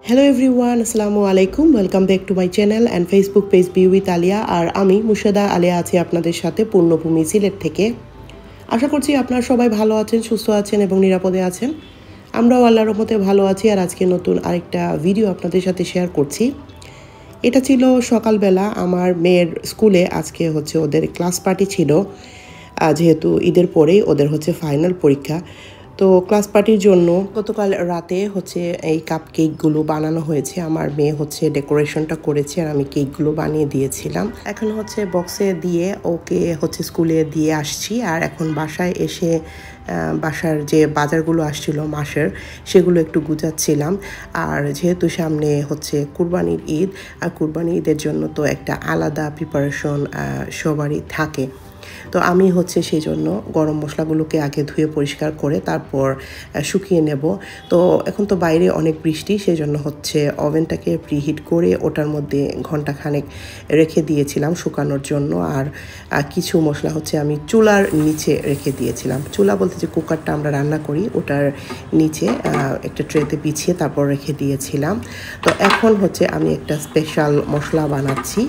Hello everyone, Assalamu alaikum. Welcome back to my channel and Facebook page Be with Alia আর আমি মুর্শিদা আলিয়া আছি আপনাদের সাথে পূর্ণভূমি সিলেট থেকে। আশা করছি আপনারা সবাই ভালো আছেন, সুস্থ আছেন এবং নিরাপদে আছেন। আমরাও আল্লাহর রহমতে ভালো আছি আর আজকে নতুন আরেকটা ভিডিও আপনাদের সাথে শেয়ার করছি। এটা ছিল সকালবেলা আমার মেয়ের স্কুলে আজকে ওদের ক্লাস পার্টি ছিল, যেহেতু ঈদের পরেই ওদের ফাইনাল পরীক্ষা। তো ক্লাস পার্টির জন্য গতকাল রাতে এই কাপ কেকগুলো বানানো হয়েছে। আমার মেয়ে ডেকোরেশনটা করেছে আর আমি কেকগুলো বানিয়ে দিয়েছিলাম। এখন বক্সে দিয়ে ওকে স্কুলে দিয়ে আসছি আর এখন বাসায় এসে বাসার যে বাজারগুলো আসছিল মাসের সেগুলো একটু গুছাচ্ছিলাম। আর যেহেতু সামনে কুরবানির ঈদ, আর কুরবানি ঈদের জন্য তো একটা আলাদা প্রিপারেশন সবারই থাকে। তো আমি সেই জন্য গরম মশলাগুলোকে আগে ধুয়ে পরিষ্কার করে তারপর শুকিয়ে নেব। তো এখন তো বাইরে অনেক বৃষ্টি, সেই জন্য ওভেনটাকে প্রিহিট করে ওটার মধ্যে ঘন্টাখানেক রেখে দিয়েছিলাম শুকানোর জন্য। আর কিছু মশলা আমি চুলার নিচে রেখে দিয়েছিলাম। চুলা বলতে যে কুকারটা আমরা রান্না করি ওটার নিচে একটা ট্রেতে বিছিয়ে তারপর রেখে দিয়েছিলাম। তো এখন আমি একটা স্পেশাল মশলা বানাচ্ছি,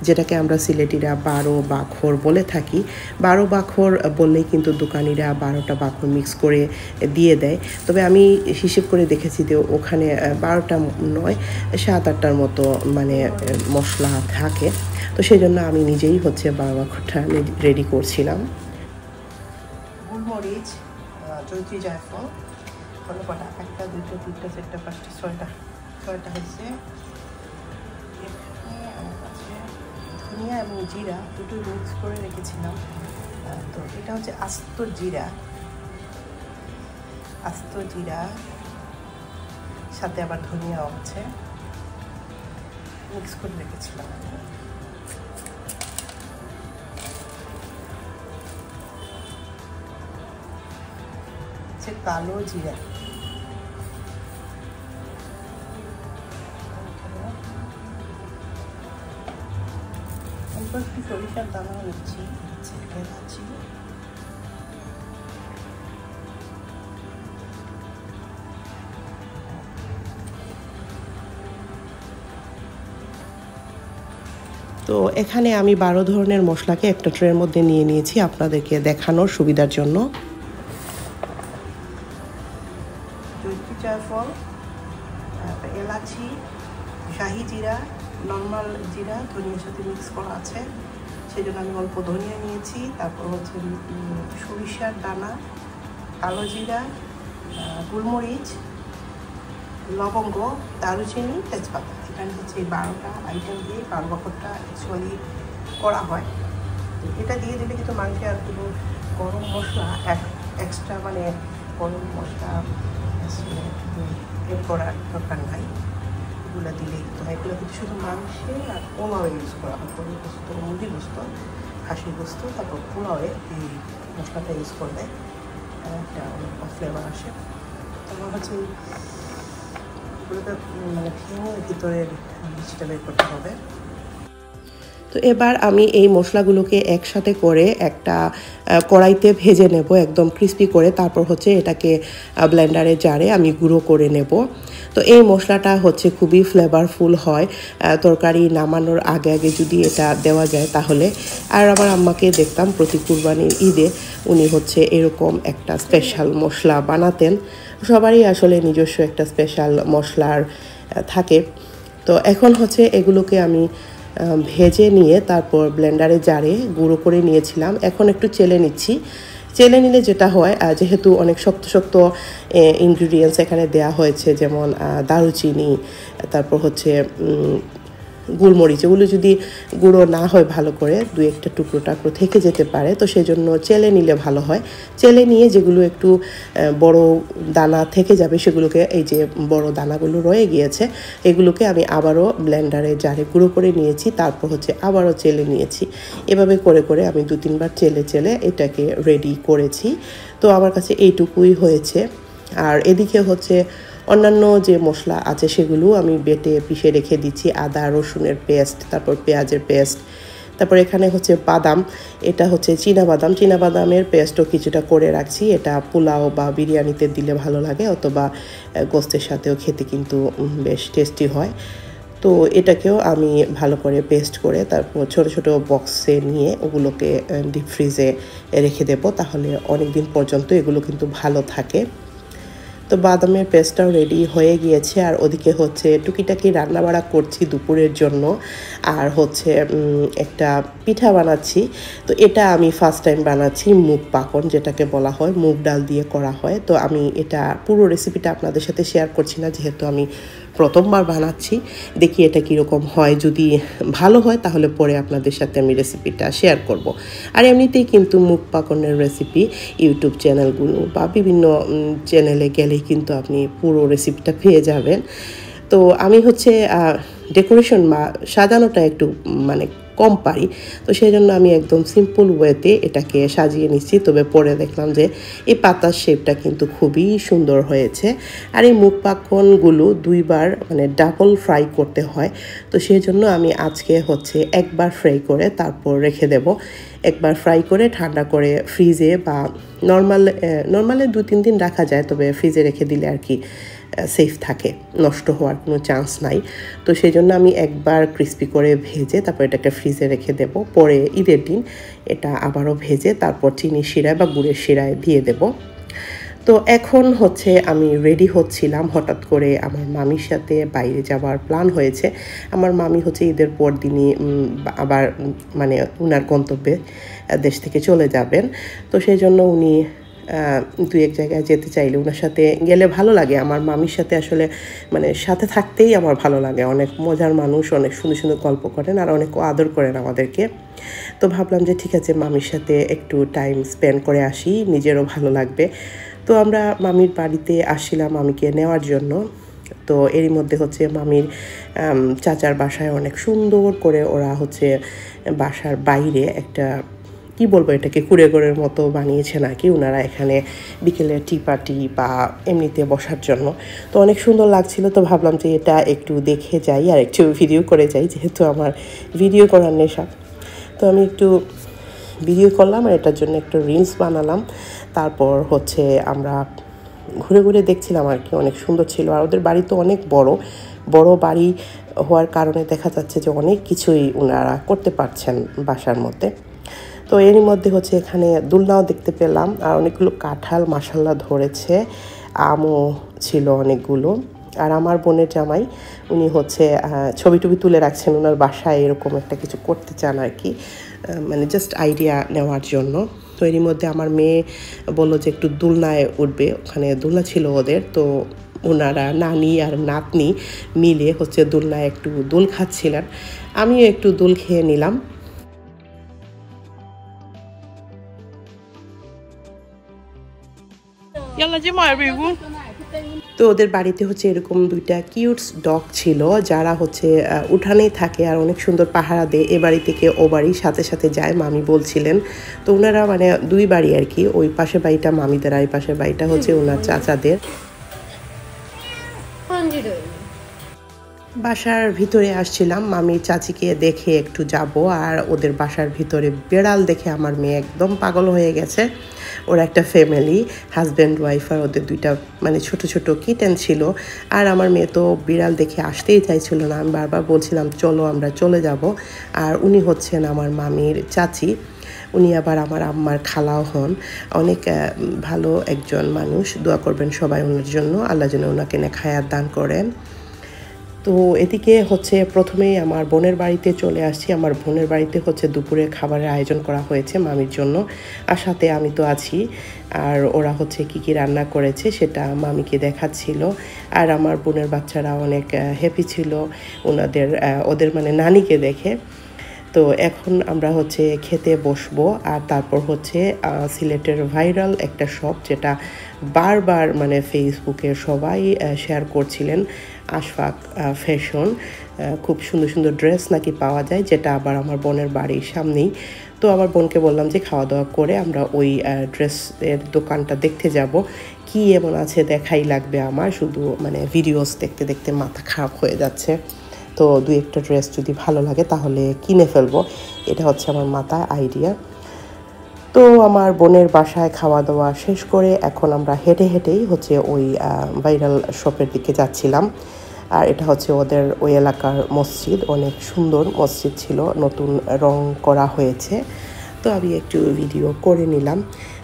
যেটাকে আমরা সিলেটিরা 12 বাখর বলে থাকি। 12 বাখর বললেই কিন্তু দোকানিরা 12টা বাখর মিক্স করে দিয়ে দেয়, তবে আমি হিসেব করে দেখেছি যে ওখানে 12টা নয় 7-8টার মতো মশলা থাকে। তো সেই জন্য আমি নিজেই 12 বাখরটা রেডি করছিলাম। গোলমরিচ, জয়ত্রী জায়ফল, কটা 1টা 2টা 3টা 4টা 5টা 6টা হচ্ছে ধনিয়া এবং জিরা দুটোই মিক্স করে রেখেছিলাম। তো এটা আস্ত জিরা সাথে আবার ধনিয়াও মিক্স করে রেখেছিলাম। কালো জিরা, একটু সরিষার দানা নিচ্ছি, এলাচি, তো এখানে আমি 12 ধরনের মশলাকে একটা ট্রের মধ্যে নিয়ে নিয়েছি আপনাদেরকে দেখানোর সুবিধার জন্য। জয়ত্রী জায়ফল, এলাচি, শাহি জিরা, নর্মাল জিরা ধনিয়ার সাথে মিক্স করা আছে, সেই জন্য আমি অল্প ধনিয়া নিয়েছি। তারপর সরিষার দানা, কালো জিরা, গোলমরিচ, লবঙ্গ, দারুচিনি, তেজপাতা। এখানে এই 12টা আইটেম দিয়ে 12 বাখরটা অ্যাকচুয়ালি করা হয়। এটা দিয়ে দিলে কিন্তু মাংসে আর কোনো গরম মশলা এক্সট্রা গরম মশলা এর করার দরকার নাই। এগুলো দিলেই কিন্তু হয়। এগুলো কিন্তু শুধু মাংসে আর পোলাওয়ে ইউজ করা হয়। গরুর গোস্ত, মুরগির গোস্ত, খাসির গোস্ত, তারপর পোলাওয়ে এই মশলাটা ইউজ করলে একটা অনেক ফ্লেভার আসে। তারপর এগুলোকে ভেঙে ভিতরের বীজটা বের করতে হবে। তো এবার আমি এই মশলাগুলোকে একসাথে করে একটা কড়াইতে ভেজে নেব একদম ক্রিস্পি করে। তারপর এটাকে ব্লেন্ডারে জারে আমি গুঁড়ো করে নেব। তো এই মশলাটা খুবই ফ্লেভারফুল হয় তরকারি নামানোর আগে আগে যদি এটা দেওয়া যায় তাহলে। আর আমার আম্মাকে দেখতাম প্রতি কুরবানির ঈদে উনি এরকম একটা স্পেশাল মশলা বানাতেন। সবারই আসলে নিজস্ব একটা স্পেশাল মশলার থাকে। তো এখন এগুলোকে আমি ভেজে নিয়ে তারপর ব্লেন্ডারে জারে গুঁড়ো করে নিয়েছিলাম। এখন একটু চেলে নিচ্ছি। চেলে নিলে যেটা হয়, যেহেতু অনেক শক্ত শক্ত ইনগ্রিডিয়েন্টস এখানে দেয়া হয়েছে, যেমন দারুচিনি, তারপর গোলমরিচ, এগুলো যদি গুঁড়ো না হয় ভালো করে 2-1টা টুকরো থেকে যেতে পারে। তো সেই জন্য চেলে নিলে ভালো হয়। চেলে নিয়ে যেগুলো একটু বড় দানা থেকে যাবে সেগুলোকে, এই যে বড় দানাগুলো রয়ে গিয়েছে এগুলোকে আমি আবারও ব্লেন্ডারে জারে গুঁড়ো করে নিয়েছি। তারপর আবারও চেলে নিয়েছি। এভাবে করে করে আমি 2-3বার চেলে এটাকে রেডি করেছি। তো আমার কাছে এইটুকুই হয়েছে। আর এদিকে অন্যান্য যে মশলা আছে সেগুলো আমি বেটে পিষে রেখে দিচ্ছি। আদা রসুনের পেস্ট, তারপর পেঁয়াজের পেস্ট, তারপর এখানে হচ্ছে বাদাম, এটা হচ্ছে চীনা বাদামের পেস্টও কিছুটা করে রাখছি। এটা পোলাও বা বিরিয়ানিতে দিলে ভালো লাগে, অথবা গোস্তের সাথেও খেতে কিন্তু বেশ টেস্টি হয়। তো এটাকেও আমি ভালো করে পেস্ট করে তারপর ছোট ছোট বক্সে নিয়ে ওগুলোকে ডিপ ফ্রিজে রেখে দেব, তাহলে অনেক দিন পর্যন্ত এগুলো কিন্তু ভালো থাকে। তো বাদামের পেস্টটাও রেডি হয়ে গিয়েছে, আর ওদিকে হচ্ছে টুকিটাকি রান্নাবাড়া করছি দুপুরের জন্য। আর হচ্ছে একটা পিঠা বানাচ্ছি। তো এটা আমি ফার্স্ট টাইম বানাচ্ছি, মুগ পাকন যেটাকে বলা হয়, মুগ ডাল দিয়ে করা হয়। তো আমি এটা পুরো রেসিপিটা আপনাদের সাথে শেয়ার করছি না, যেহেতু আমি প্রথমবার বানাচ্ছি। দেখি এটা কীরকম হয়, যদি ভালো হয় তাহলে পরে আপনাদের সাথে আমি রেসিপিটা শেয়ার করব। আর এমনিতেই কিন্তু মুগ পাকনের রেসিপি ইউটিউব চ্যানেলগুলো বা বিভিন্ন চ্যানেলে গেলেই কিন্তু আপনি পুরো রেসিপিটা পেয়ে যাবেন। তো আমি হচ্ছে ডেকোরেশন বা সাজানোটা একটু মানে কম পারি, তো সেই জন্য আমি একদম সিম্পল ওয়েতে এটাকে সাজিয়ে নিচ্ছি। তবে পরে দেখলাম যে এই পাতার শেপটা কিন্তু খুবই সুন্দর হয়েছে। আর এই মুগ পাকনগুলো দুইবার মানে ডাবল ফ্রাই করতে হয়, তো সেই জন্য আমি আজকে হচ্ছে একবার ফ্রাই করে তারপর রেখে দেব। একবার ফ্রাই করে ঠান্ডা করে ফ্রিজে বা নর্মালে 2-3 দিন রাখা যায়, তবে ফ্রিজে রেখে দিলে আর কি সেফ থাকে, নষ্ট হওয়ার কোনো চান্স নাই। তো সেই জন্য আমি একবার ক্রিস্পি করে ভেজে তারপর এটাকে ফ্রিজে রেখে দেব। পরে ঈদের দিন এটা আবারও ভেজে তারপর চিনি শিরায় বা গুড়ের শিরায় দিয়ে দেব। তো এখন হচ্ছে আমি রেডি হচ্ছিলাম, হঠাৎ করে আমার মামির সাথে বাইরে যাওয়ার প্ল্যান হয়েছে। আমার মামি হচ্ছে ঈদের পর দিনই আবার মানে উনার গন্তব্যে দেশ থেকে চলে যাবেন। তো সেই জন্য উনি 2-1 জায়গায় যেতে চাইলে ওনার সাথে গেলে ভালো লাগে। আমার মামির সাথে আসলে মানে সাথে থাকতেই আমার ভালো লাগে। অনেক মজার মানুষ, অনেক সুন্দর সুন্দর গল্প করেন আর অনেক আদর করেন আমাদেরকে। তো ভাবলাম যে ঠিক আছে, মামির সাথে একটু টাইম স্পেন্ড করে আসি, নিজেরও ভালো লাগবে। তো আমরা মামির বাড়িতে আসছিলাম মামিকে নেওয়ার জন্য। তো এরই মধ্যে হচ্ছে মামির চাচার বাসায় অনেক সুন্দর করে ওরা হচ্ছে বাসার বাইরে একটা কি বলবো, এটাকে কুঁড়েঘরের মতো বানিয়েছেন আর কি ওনারা, এখানে বিকেলে টি পার্টি বা এমনিতে বসার জন্য। তো অনেক সুন্দর লাগছিল, তো ভাবলাম যে এটা একটু দেখে যাই আর একটু ভিডিও করে যাই, যেহেতু আমার ভিডিও করার নেশা। তো আমি একটু ভিডিও করলাম আর এটার জন্য একটু রিলস বানালাম। তারপর হচ্ছে আমরা ঘুরে ঘুরে দেখছিলাম আর কি, অনেক সুন্দর ছিল। আর ওদের বাড়ি তো অনেক বড় বড় বাড়ি হওয়ার কারণে দেখা যাচ্ছে যে অনেক কিছুই ওনারা করতে পারছেন বাসার মধ্যে। তো এরই মধ্যে হচ্ছে এখানে দোলনাও দেখতে পেলাম, আর অনেকগুলো কাঁঠাল মাশাল্লাহ ধরেছে, আমও ছিল অনেকগুলো। আর আমার বোনের জামাই উনি হচ্ছে ছবি টবি তুলে রাখছেন, ওনার বাসায় এরকম একটা কিছু করতে চান আর কি, মানে জাস্ট আইডিয়া নেওয়ার জন্য। তো এরই মধ্যে আমার মেয়ে বললো যে একটু দোলনায় উঠবে, ওখানে দোলনা ছিল ওদের। তো ওনারা নানি আর নাতনি মিলে হচ্ছে দোলনায় একটু দোল খাচ্ছিলেন, আমিও একটু দোল খেয়ে নিলাম। তো ওদের বাড়িতে হচ্ছে এরকম 2টা কিউটস ডগ ছিল, যারা হচ্ছে উঠানেই থাকে আর অনেক সুন্দর পাহারা দেয়, এ বাড়ি থেকে ও বাড়ি সাথে সাথে যায়, মামি বলছিলেন। তো ওনারা মানে 2 বাড়ি আর কি, ওই পাশে বাড়িটা মামিদের আর এই পাশের বাড়িটা হচ্ছে ওনার চাচাদের। বাসার ভিতরে আসছিলাম, মামি চাচিকে দেখে একটু যাব, আর ওদের বাসার ভিতরে বেড়াল দেখে আমার মেয়ে একদম পাগল হয়ে গেছে। ওরা একটা ফ্যামিলি, হাজব্যান্ড ওয়াইফ, আর ওদের 2টা মানে ছোট ছোট কিটেন ছিল। আর আমার মেয়ে তো বিড়াল দেখে আসতেই চাইছিল না, আমি বারবার বলছিলাম চলো আমরা চলে যাব। আর উনি হচ্ছেন আমার মামির চাচি, উনি আবার আমার আম্মার খালাও হন, অনেক ভালো একজন মানুষ। দোয়া করবেন সবাই ওনার জন্য, আল্লাহ যেন ওনাকে নেখায়াত দান করেন। তো এদিকে হচ্ছে প্রথমেই আমার বোনের বাড়িতে চলে আসছি। আমার বোনের বাড়িতে হচ্ছে দুপুরে খাবারের আয়োজন করা হয়েছে মামির জন্য, আর সাথে আমি তো আছি। আর ওরা হচ্ছে কি কি রান্না করেছে সেটা মামিকে দেখাচ্ছিল। আর আমার বোনের বাচ্চারা অনেক হ্যাপি ছিল ওদের মানে নানিকে দেখে। তো এখন আমরা হচ্ছে খেতে বসবো। আর তারপর হচ্ছে সিলেটের ভাইরাল একটা শপ, যেটা বারবার মানে ফেসবুকে সবাই শেয়ার করছিলেন, আশফাক ফ্যাশন। খুব সুন্দর সুন্দর ড্রেস নাকি পাওয়া যায়, যেটা আবার আমার বোনের বাড়ির সামনেই। তো আমার বোনকে বললাম যে খাওয়া দাওয়া করে আমরা ওই ড্রেসের দোকানটা দেখতে যাব, কি এমন আছে দেখাই লাগবে আমার, শুধু মানে ভিডিওস দেখতে দেখতে মাথা খারাপ হয়ে যাচ্ছে। তো তো 2-একটা ড্রেস যদি ভালো লাগে তাহলে কিনে ফেলবো, এটা হচ্ছে আমার মাথায় আইডিয়া। তো আমার বোনের বাসায় খাওয়া দাওয়া শেষ করে এখন আমরা হেঁটে হেঁটেই হচ্ছে ওই ভাইরাল শপের দিকে যাচ্ছিলাম। আর এটা হচ্ছে ওদের ওই এলাকার মসজিদ, অনেক সুন্দর মসজিদ ছিল, নতুন রং করা হয়েছে। তো আমি একটু ভিডিও করে নিলাম।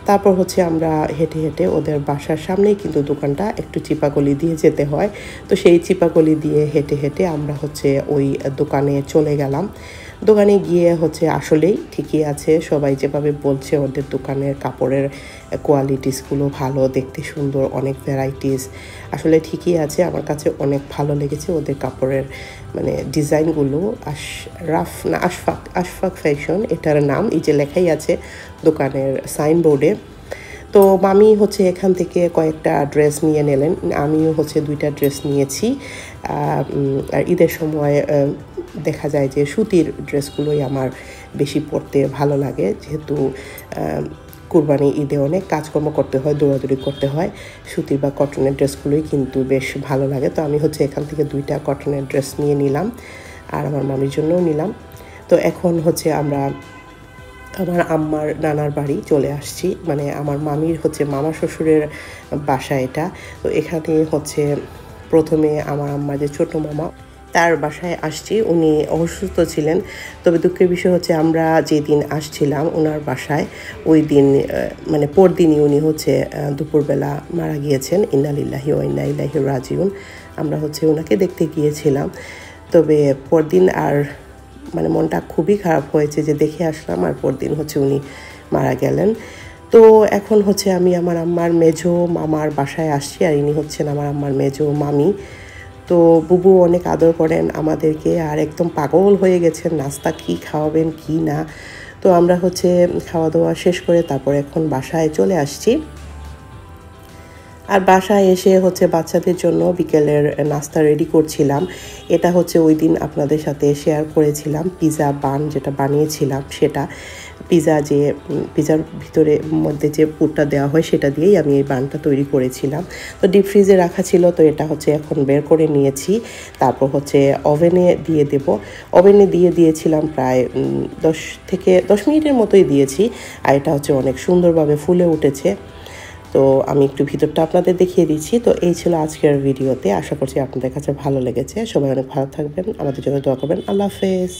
তারপর হচ্ছে আমরা হেঁটে হেঁটে ওদের বাসার সামনেই কিন্তু দোকানটা, একটু চিপাগলি দিয়ে যেতে হয়। তো সেই চিপাগলি দিয়ে হেঁটে হেঁটে আমরা হচ্ছে ওই দোকানে চলে গেলাম। দোকানে গিয়ে হচ্ছে আসলেই ঠিকই আছে, সবাই যেভাবে বলছে ওদের দোকানের কাপড়ের কোয়ালিটিসগুলো ভালো, দেখতে সুন্দর, অনেক ভ্যারাইটিস, আসলে ঠিকই আছে। আমার কাছে অনেক ভালো লেগেছে ওদের কাপড়ের মানে ডিজাইনগুলো। আশফাক ফ্যাশন এটার নাম, এই যে লেখাই আছে দোকানের সাইনবোর্ডে। তো মামি হচ্ছে এখান থেকে কয়েকটা ড্রেস নিয়ে নিলেন, আমিও হচ্ছে 2টা ড্রেস নিয়েছি। আর ঈদের সময় দেখা যায় যে সুতির ড্রেসগুলোই আমার বেশি পরতে ভালো লাগে, যেহেতু কুরবানি ঈদে অনেক কাজকর্ম করতে হয়, দৌড়াদৌড়ি করতে হয়, সুতির বা কটনের ড্রেসগুলোই কিন্তু বেশ ভালো লাগে। তো আমি হচ্ছে এখান থেকে 2টা কটনের ড্রেস নিয়ে নিলাম, আর আমার মামির জন্যও নিলাম। তো এখন হচ্ছে আমরা আমার আম্মার নানার বাড়ি চলে আসছি, মানে আমার মামির হচ্ছে মামা শ্বশুরের বাসা এটা। তো এখানে হচ্ছে প্রথমে আমার আম্মার যে ছোটো মামা, তার বাসায় আসছি। উনি অসুস্থ ছিলেন, তবে দুঃখের বিষয় হচ্ছে আমরা যেদিন আসছিলাম ওনার বাসায়, ওই দিন মানে পরদিনই উনি হচ্ছে দুপুরবেলা মারা গিয়েছেন। ইন্না লিল্লাহি ওয়া ইন্না ইলাইহি রাজিউন। আমরা হচ্ছে ওনাকে দেখতে গিয়েছিলাম, তবে পরদিন আর মানে মনটা খুবই খারাপ হয়েছে যে দেখে আসলাম, আর পরদিন হচ্ছে উনি মারা গেলেন। তো এখন হচ্ছে আমি আমার আম্মার মেজো মামার বাসায় আসছি, আর ইনি হচ্ছেন আমার আম্মার মেজো মামি। তো বুবু অনেক আদর করেন আমাদেরকে, আর একদম পাগল হয়ে গেছেন নাস্তা কী খাওয়াবেন কি না। তো আমরা হচ্ছে খাওয়া দাওয়া শেষ করে তারপর এখন বাসায় চলে আসছি। আর বাসায় এসে হচ্ছে বাচ্চাদের জন্য বিকেলের নাস্তা রেডি করছিলাম। এটা হচ্ছে ওই দিন আপনাদের সাথে শেয়ার করেছিলাম, পিৎজা বান যেটা বানিয়েছিলাম সেটা। পিৎজার ভিতরে মধ্যে যে পুরটা দেওয়া হয় সেটা দিয়েই আমি এই বানটা তৈরি করেছিলাম। তো ডিপ ফ্রিজে রাখা ছিল, তো এটা হচ্ছে এখন বের করে নিয়েছি। তারপর হচ্ছে ওভেনে দিয়ে দেব। ওভেনে দিয়েছিলাম প্রায় 10 মিনিটের মতোই দিয়েছি, আর এটা হচ্ছে অনেক সুন্দরভাবে ফুলে উঠেছে। তো আমি একটু ভিতরটা আপনাদের দেখিয়ে দিচ্ছি। তো এই ছিল আজকের ভিডিওতে, আশা করছি আপনাদের কাছে ভালো লেগেছে। সবাই অনেক ভালো থাকবেন, আমাদের জন্য দোয়া করবেন। আল্লাহ হাফেজ।